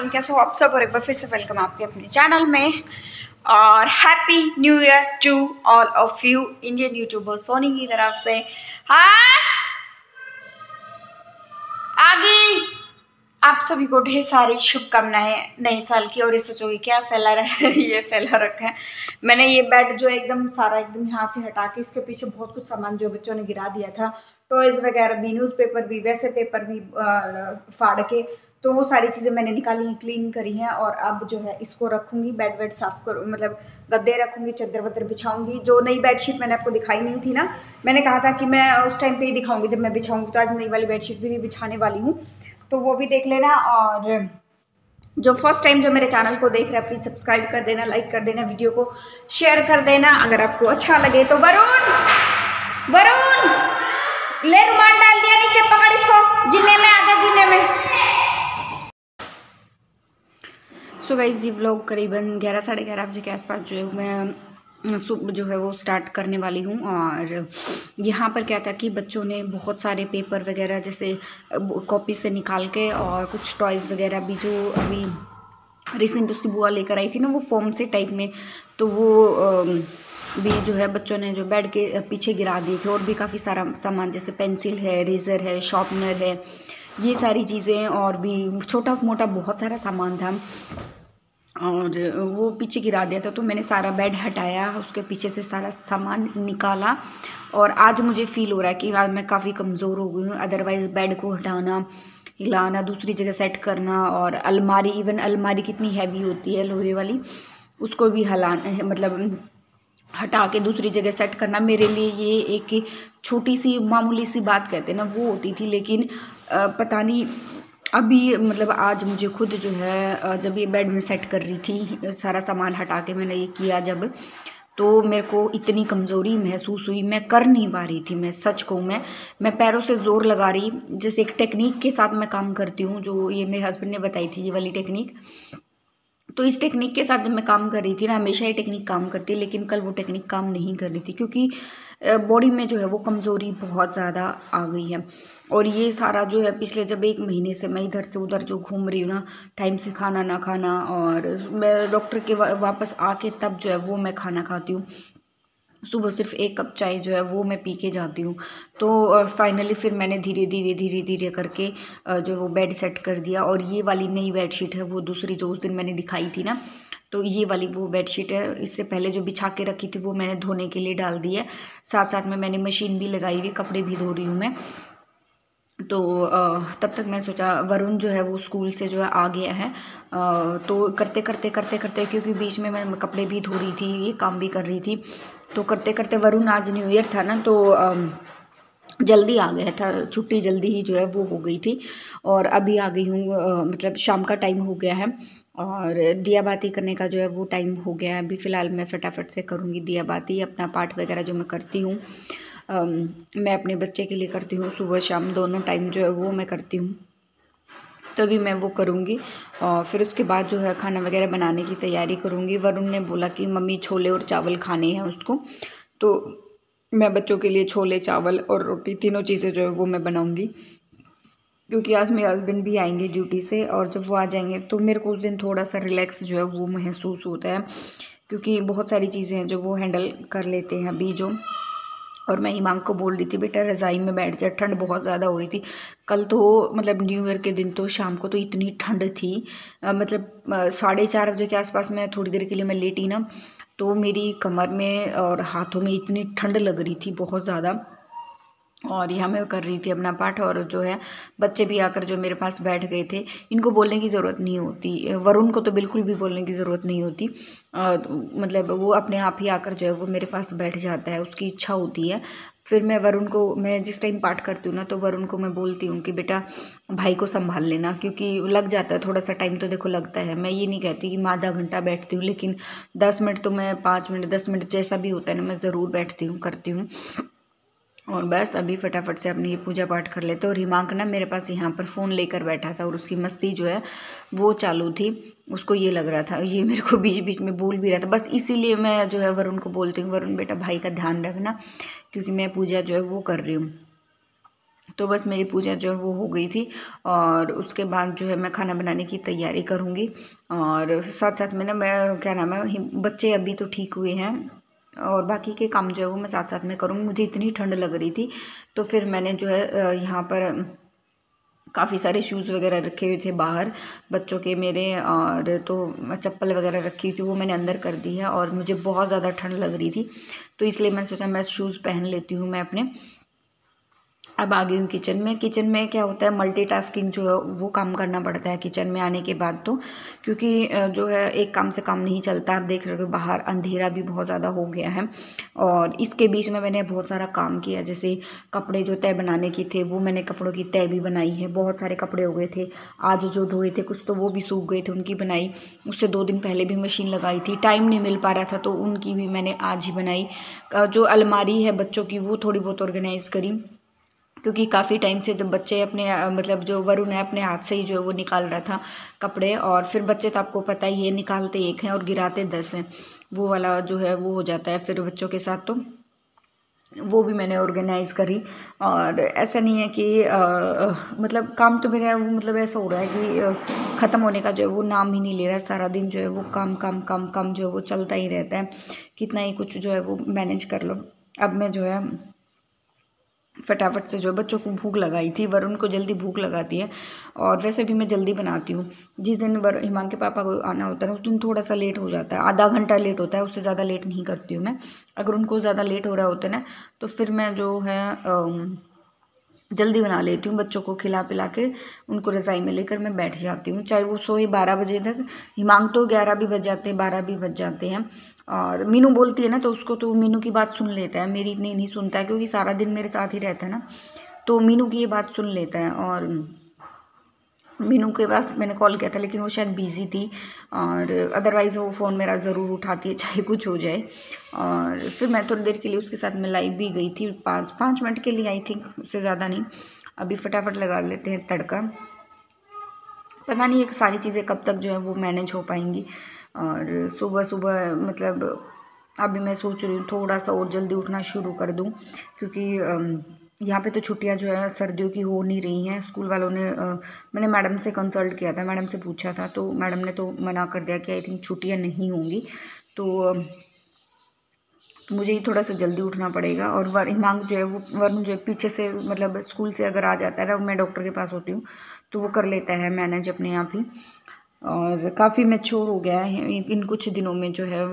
Everyone, कैसे हो आप सब। और एक बार फिर से वेलकम आपके अपने चैनल में और happy new year to all of you Indian YouTuber Soni की तरफ से। हाँ आगे आप सभी को ढेर सारी शुभकामनाएं नए साल की। और ये सोचोगे क्या फैला रहा है ये फैला रखा है। मैंने ये बेड जो एकदम सारा एकदम यहाँ से हटा के इसके पीछे बहुत कुछ सामान जो बच्चों ने गिरा दिया था, टॉयज वगैरह भी, न्यूज़पेपर भी, वैसे पेपर भी फाड़ के, तो वो सारी चीज़ें मैंने निकाली, क्लीन करी हैं। और अब जो है इसको रखूंगी, बेड वेड साफ करूँ, मतलब गद्दे रखूंगी, चादर वदर बिछाऊंगी। जो नई बेडशीट मैंने आपको दिखाई नहीं थी ना, मैंने कहा था कि मैं उस टाइम पे ही दिखाऊंगी जब मैं बिछाऊंगी, तो आज नई वाली बेडशीट भी बिछाने वाली हूँ, तो वो भी देख लेना। और जो फर्स्ट टाइम जो मेरे चैनल को देख रहे हैं प्लीज़ सब्सक्राइब कर देना, लाइक कर देना, वीडियो को शेयर कर देना अगर आपको अच्छा लगे तो। वरुण वरुण ले रुमाल डाल दिया नीचे, पकड़ इसको, जिन्ने में आ गया, जिन्ने में। सो गाइस ये व्लॉग करीबन 11 साढ़े 11 बजे के आसपास जो है मैं सुबह जो है वो स्टार्ट करने वाली हूँ। और यहाँ पर क्या था कि बच्चों ने बहुत सारे पेपर वगैरह जैसे कॉपी से निकाल के, और कुछ टॉयज़ वगैरह भी जो अभी रिसेंट उसकी बुआ लेकर आई थी ना, वो फोम से टाइप में, तो वो भी जो है बच्चों ने जो बेड के पीछे गिरा दिए थे। और भी काफ़ी सारा सामान जैसे पेंसिल है, रेज़र है, शार्पनर है, ये सारी चीज़ें, और भी छोटा मोटा बहुत सारा सामान था, और वो पीछे गिरा दिया था। तो मैंने सारा बेड हटाया, उसके पीछे से सारा सामान निकाला। और आज मुझे फील हो रहा है कि आज मैं काफ़ी कमज़ोर हो गई हूँ। अदरवाइज़ बेड को हटाना, हिलाना, दूसरी जगह सेट करना, और अलमारी, इवन अलमारी कितनी हैवी होती है लोहे वाली, उसको भी हलाना, मतलब हटा के दूसरी जगह सेट करना, मेरे लिए ये एक छोटी सी मामूली सी बात कहते हैं ना, वो होती थी। लेकिन पता नहीं अभी, मतलब आज मुझे खुद जो है जब ये बेड में सेट कर रही थी, सारा सामान हटा के मैंने ये किया जब, तो मेरे को इतनी कमज़ोरी महसूस हुई, मैं कर नहीं पा रही थी। मैं सच कहूँ, मैं पैरों से ज़ोर लगा रही, जैसे एक टेक्निक के साथ मैं काम करती हूँ, जो ये मेरे हस्बैंड ने बताई थी, ये वाली टेक्निक। तो इस टेक्निक के साथ जब मैं काम कर रही थी ना, हमेशा ये टेक्निक काम करती है, लेकिन कल वो टेक्निक काम नहीं कर रही थी, क्योंकि बॉडी में जो है वो कमज़ोरी बहुत ज़्यादा आ गई है। और ये सारा जो है पिछले जब 1 महीने से मैं इधर से उधर जो घूम रही हूँ ना, टाइम से खाना ना खाना, और मैं डॉक्टर के वापस आके तब जो है वो मैं खाना खाती हूँ। सुबह सिर्फ 1 कप चाय जो है वो मैं पी के जाती हूँ। तो फाइनली फिर मैंने धीरे धीरे करके जो वो बेड सेट कर दिया। और ये वाली नई बेडशीट है, वो दूसरी जो उस दिन मैंने दिखाई थी ना, तो ये वाली वो बेडशीट है। इससे पहले जो बिछा के रखी थी वो मैंने धोने के लिए डाल दी है। साथ साथ में मैंने मशीन भी लगाई हुई, कपड़े भी धो रही हूँ मैं। तो तब तक मैं सोचा, वरुण जो है वो स्कूल से जो है आ गया है, तो करते करते क्योंकि बीच में मैं कपड़े भी धो रही थी, ये काम भी कर रही थी, तो करते करते वरुण, आज न्यू ईयर था ना, तो जल्दी आ गया था, छुट्टी जल्दी ही जो है वो हो गई थी। और अभी आ गई हूँ, मतलब शाम का टाइम हो गया है, और दिया बाती करने का जो है वो टाइम हो गया है। अभी फ़िलहाल मैं फटाफट से करूँगी दिया बाती, अपना पाठ वगैरह जो मैं करती हूँ, मैं अपने बच्चे के लिए करती हूँ, सुबह शाम दोनों टाइम जो है वो मैं करती हूँ, तभी मैं वो करूँगी। और फिर उसके बाद जो है खाना वगैरह बनाने की तैयारी करूँगी। वरुण ने बोला कि मम्मी छोले और चावल खाने हैं उसको, तो मैं बच्चों के लिए छोले, चावल और रोटी, तीनों चीज़ें जो है वो मैं बनाऊँगी, क्योंकि आज मेरे हस्बैंड भी आएंगे ड्यूटी से, और जब वो आ जाएंगे तो मेरे को उस दिन थोड़ा सा रिलैक्स जो है वो महसूस होता है, क्योंकि बहुत सारी चीज़ें हैं जो वो हैंडल कर लेते हैं अभी जो। और मैं हिमांक को बोल रही थी, बेटा रज़ाई में बैठ जा, ठंड बहुत ज़्यादा हो रही थी कल तो, मतलब न्यू ईयर के दिन तो शाम को तो इतनी ठंड थी, मतलब 4:30 बजे के आसपास मैं थोड़ी देर के लिए मैं लेटी ना, तो मेरी कमर में और हाथों में इतनी ठंड लग रही थी बहुत ज़्यादा। और यहाँ मैं कर रही थी अपना पाठ, और जो है बच्चे भी आकर जो मेरे पास बैठ गए थे, इनको बोलने की ज़रूरत नहीं होती, वरुण को तो बिल्कुल भी बोलने की ज़रूरत नहीं होती, मतलब वो अपने आप ही आकर जो है वो मेरे पास बैठ जाता है, उसकी इच्छा होती है। फिर मैं वरुण को, मैं जिस टाइम पाठ करती हूँ ना, तो वरुण को मैं बोलती हूँ कि बेटा भाई को संभाल लेना, क्योंकि लग जाता है थोड़ा सा टाइम, तो देखो लगता है। मैं ये नहीं कहती कि मैं आधा घंटा बैठती हूँ, लेकिन 10 मिनट तो मैं, 5 मिनट 10 मिनट जैसा भी होता है ना, मैं ज़रूर बैठती हूँ, करती हूँ। और बस अभी फटाफट से अपनी ये पूजा पाठ कर लेते। और हिमांक ना मेरे पास यहाँ पर फ़ोन लेकर बैठा था, और उसकी मस्ती जो है वो चालू थी, उसको ये लग रहा था, ये मेरे को बीच बीच में बोल भी रहा था। बस इसीलिए मैं जो है वरुण को बोलती हूँ, वरुण बेटा भाई का ध्यान रखना, क्योंकि मैं पूजा जो है वो कर रही हूँ। तो बस मेरी पूजा जो है वो हो गई थी और उसके बाद जो है मैं खाना बनाने की तैयारी करूँगी। और साथ साथ में ना मैं क्या नाम है, बच्चे अभी तो ठीक हुए हैं और बाकी के काम जो है वो मैं साथ साथ में करूँगी। मुझे इतनी ठंड लग रही थी तो फिर मैंने जो है यहाँ पर काफ़ी सारे शूज़ वगैरह रखे हुए थे बाहर बच्चों के मेरे, और तो चप्पल वगैरह रखी थी वो मैंने अंदर कर दी है। और मुझे बहुत ज़्यादा ठंड लग रही थी तो इसलिए मैंने सोचा मैं शूज़ पहन लेती हूँ मैं अपने। अब आ गई हूँ किचन में। किचन में क्या होता है, मल्टीटास्किंग जो है वो काम करना पड़ता है किचन में आने के बाद तो, क्योंकि जो है एक काम से काम नहीं चलता। आप देख रहे हो बाहर अंधेरा भी बहुत ज़्यादा हो गया है और इसके बीच में मैंने बहुत सारा काम किया। जैसे कपड़े जो तय बनाने के थे वो मैंने कपड़ों की तय भी बनाई है। बहुत सारे कपड़े हो गए थे आज जो धोए थे, कुछ तो वो भी सूख गए थे, उनकी बनाई। उससे 2 दिन पहले भी मशीन लगाई थी, टाइम नहीं मिल पा रहा था तो उनकी भी मैंने आज ही बनाई। जो अलमारी है बच्चों की वो थोड़ी बहुत ऑर्गेनाइज़ करी, क्योंकि काफ़ी टाइम से जब बच्चे अपने मतलब जो वरुण है अपने हाथ से ही जो है वो निकाल रहा था कपड़े, और फिर बच्चे तो आपको पता ही है निकालते 1 हैं और गिराते 10 हैं, वो वाला जो है वो हो जाता है फिर बच्चों के साथ। तो वो भी मैंने ऑर्गेनाइज़ करी। और ऐसा नहीं है कि मतलब काम तो मेरा वो मतलब ऐसा हो रहा है कि ख़त्म होने का जो है वो नाम ही नहीं ले रहा है। सारा दिन जो है वो काम काम काम काम जो है वो चलता ही रहता है, कितना ही कुछ जो है वो मैनेज कर लो। अब मैं जो है फटाफट से जो बच्चों को भूख लगाई थी, वरुण को जल्दी भूख लगाती है और वैसे भी मैं जल्दी बनाती हूँ। जिस दिन हिमांक के पापा को आना होता है उस दिन थोड़ा सा लेट हो जाता है, आधा घंटा लेट होता है, उससे ज़्यादा लेट नहीं करती हूँ मैं। अगर उनको ज़्यादा लेट हो रहा होता है ना तो फिर मैं जो है जल्दी बना लेती हूँ। बच्चों को खिला पिला के उनको रज़ाई में लेकर मैं बैठ जाती हूँ, चाहे वो सोए 12 बजे तक। हिमांक तो 11 भी बज जाते हैं, 12 भी बज जाते हैं। और मीनू बोलती है ना तो उसको तो मीनू की बात सुन लेता है, मेरी इतनी नहीं सुनता है क्योंकि सारा दिन मेरे साथ ही रहता है ना, तो मीनू की ये बात सुन लेता है। और मीनू के पास मैंने कॉल किया था लेकिन वो शायद बिज़ी थी, और अदरवाइज़ वो फ़ोन मेरा ज़रूर उठाती है चाहे कुछ हो जाए। और फिर मैं थोड़ी देर के लिए उसके साथ में लाइव भी गई थी, 5 मिनट के लिए आई थिंक, उससे ज़्यादा नहीं। अभी फटाफट लगा लेते हैं तड़का। पता नहीं ये सारी चीज़ें कब तक जो है वो मैनेज हो पाएंगी। और सुबह सुबह मतलब अभी मैं सोच रही हूँ थोड़ा सा और जल्दी उठना शुरू कर दूँ, क्योंकि यहाँ पे तो छुट्टियाँ जो है सर्दियों की हो नहीं रही हैं। स्कूल वालों ने मैंने मैडम से कंसल्ट किया था, मैडम से पूछा था तो मैडम ने तो मना कर दिया कि आई थिंक छुट्टियाँ नहीं होंगी। तो मुझे ही थोड़ा सा जल्दी उठना पड़ेगा। और हिमांक जो है वो वरुण जो है पीछे से मतलब स्कूल से अगर आ जाता है ना, मैं डॉक्टर के पास होती हूँ तो वो कर लेता है मैनेज अपने आप ही। और काफ़ी मैच्योर हो गया है इन कुछ दिनों में जो है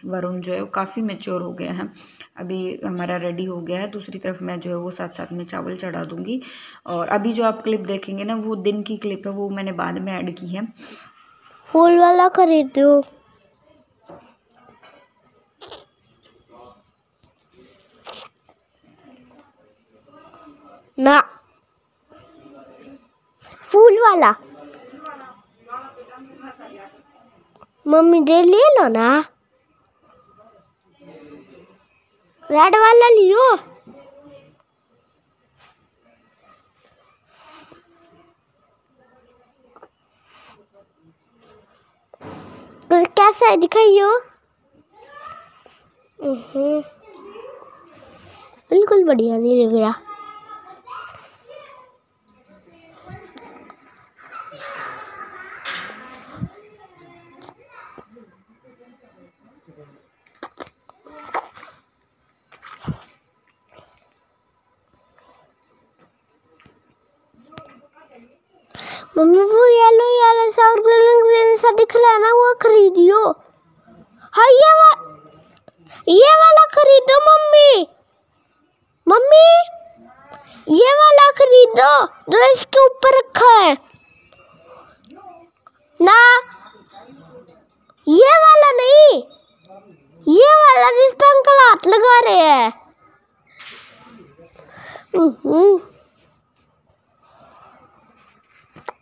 वरुण जो है वो काफ़ी मैच्योर हो गया है। अभी हमारा रेडी हो गया है, दूसरी तरफ मैं जो है वो साथ साथ में चावल चढ़ा दूँगी। और अभी जो आप क्लिप देखेंगे ना वो दिन की क्लिप है, वो मैंने बाद में ऐड की है। फूल वाला खरीदो ना, फूल वाला मम्मी दे ले लो ना, रेड वाला लियो। कैसा है दिखाइयो। बिल्कुल बढ़िया नहीं लग रहा। मम्मी वो येलो येलो सा और ग्रीन सा दिख रहा है ना, वो खरीदियो। हाँ ये वाला खरीदो मम्मी, मम्मी ये वाला खरीदो जो इसके ऊपर रखा है ना, ये वाला नहीं, ये वाला जिस पे अंकल हाथ लगा रहे हैं।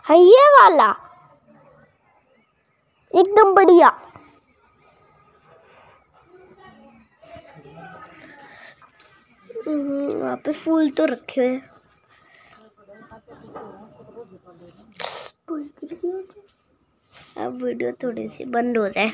हाँ ये वाला एकदम बढ़िया। वहाँ पे फूल तो रखे हुए हैं। अब वीडियो थोड़ी सी बंद हो जाए।